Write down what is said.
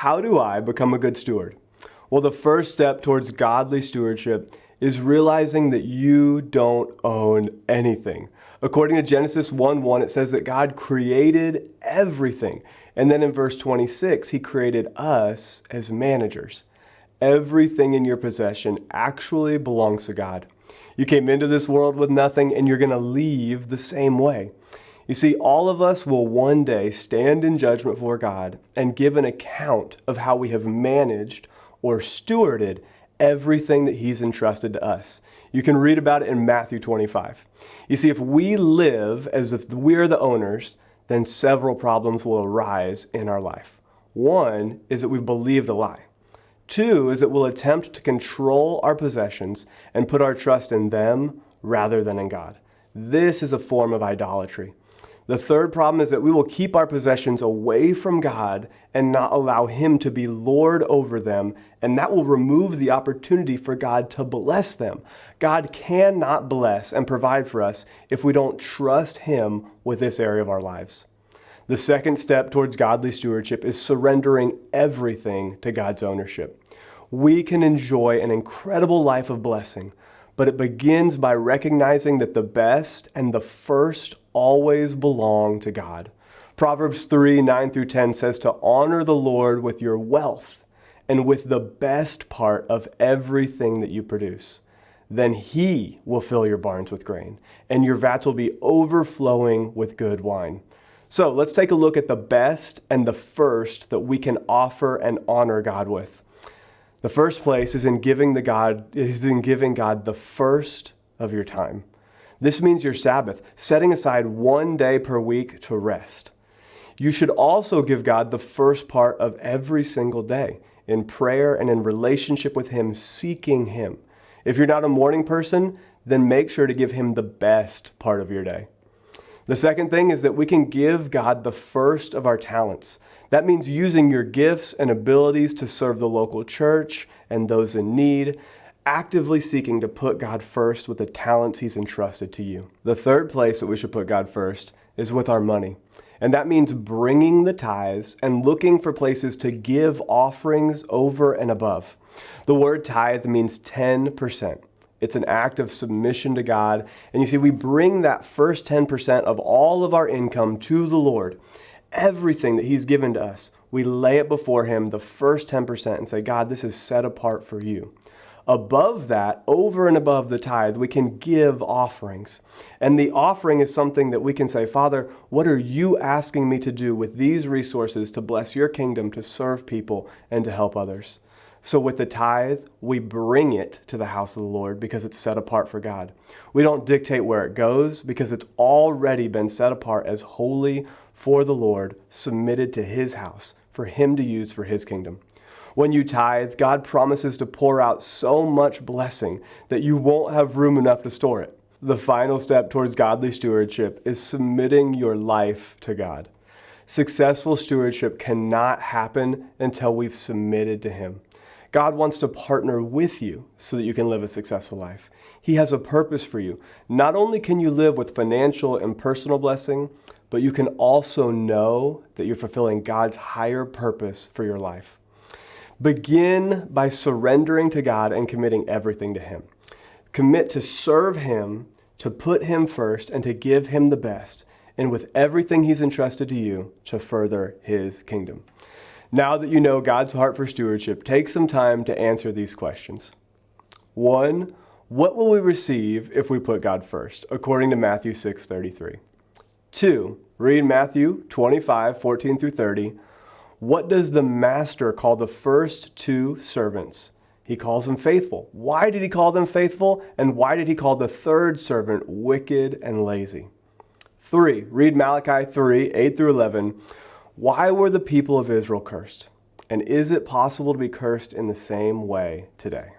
How do I become a good steward? Well, the first step towards godly stewardship is realizing that you don't own anything. According to Genesis 1:1, it says that God created everything. And then in verse 26, he created us as managers. Everything in your possession actually belongs to God. You came into this world with nothing, and you're going to leave the same way. You see, all of us will one day stand in judgment before God and give an account of how we have managed or stewarded everything that he's entrusted to us. You can read about it in Matthew 25. You see, if we live as if we're the owners, then several problems will arise in our life. One is that we've believed a lie. Two is that we'll attempt to control our possessions and put our trust in them rather than in God. This is a form of idolatry. The third problem is that we will keep our possessions away from God and not allow him to be Lord over them, and that will remove the opportunity for God to bless them. God cannot bless and provide for us if we don't trust him with this area of our lives. The second step towards godly stewardship is surrendering everything to God's ownership. We can enjoy an incredible life of blessing, but it begins by recognizing that the best and the first always belong to God. Proverbs 3:9-10 says to honor the Lord with your wealth and with the best part of everything that you produce. Then he will fill your barns with grain, and your vats will be overflowing with good wine. So let's take a look at the best and the first that we can offer and honor God with. The first place is in giving God the first of your time. This means your Sabbath, setting aside one day per week to rest. You should also give God the first part of every single day in prayer and in relationship with him, seeking him. If you're not a morning person, then make sure to give him the best part of your day. The second thing is that we can give God the first of our talents. That means using your gifts and abilities to serve the local church and those in need, actively seeking to put God first with the talents he's entrusted to you. The third place that we should put God first is with our money. And that means bringing the tithes and looking for places to give offerings over and above. The word tithe means 10%. It's an act of submission to God. And you see, we bring that first 10% of all of our income to the Lord. Everything that he's given to us, we lay it before him, the first 10%, and say, God, this is set apart for you. Above that, over and above the tithe, we can give offerings. And the offering is something that we can say, Father, what are you asking me to do with these resources to bless your kingdom, to serve people, and to help others? So with the tithe, we bring it to the house of the Lord because it's set apart for God. We don't dictate where it goes because it's already been set apart as holy for the Lord, submitted to his house for him to use for his kingdom. When you tithe, God promises to pour out so much blessing that you won't have room enough to store it. The final step towards godly stewardship is submitting your life to God. Successful stewardship cannot happen until we've submitted to him. God wants to partner with you so that you can live a successful life. He has a purpose for you. Not only can you live with financial and personal blessing, but you can also know that you're fulfilling God's higher purpose for your life. Begin by surrendering to God and committing everything to him. Commit to serve him, to put him first, and to give him the best, and with everything he's entrusted to you, to further his kingdom. Now that you know God's heart for stewardship, take some time to answer these questions. 1, what will we receive if we put God first, according to Matthew 6:33? 2, read Matthew 25:14-30. What does the master call the first 2 servants? He calls them faithful. Why did he call them faithful? And why did he call the third servant wicked and lazy? 3, read Malachi 3:8-11. Why were the people of Israel cursed? And is it possible to be cursed in the same way today?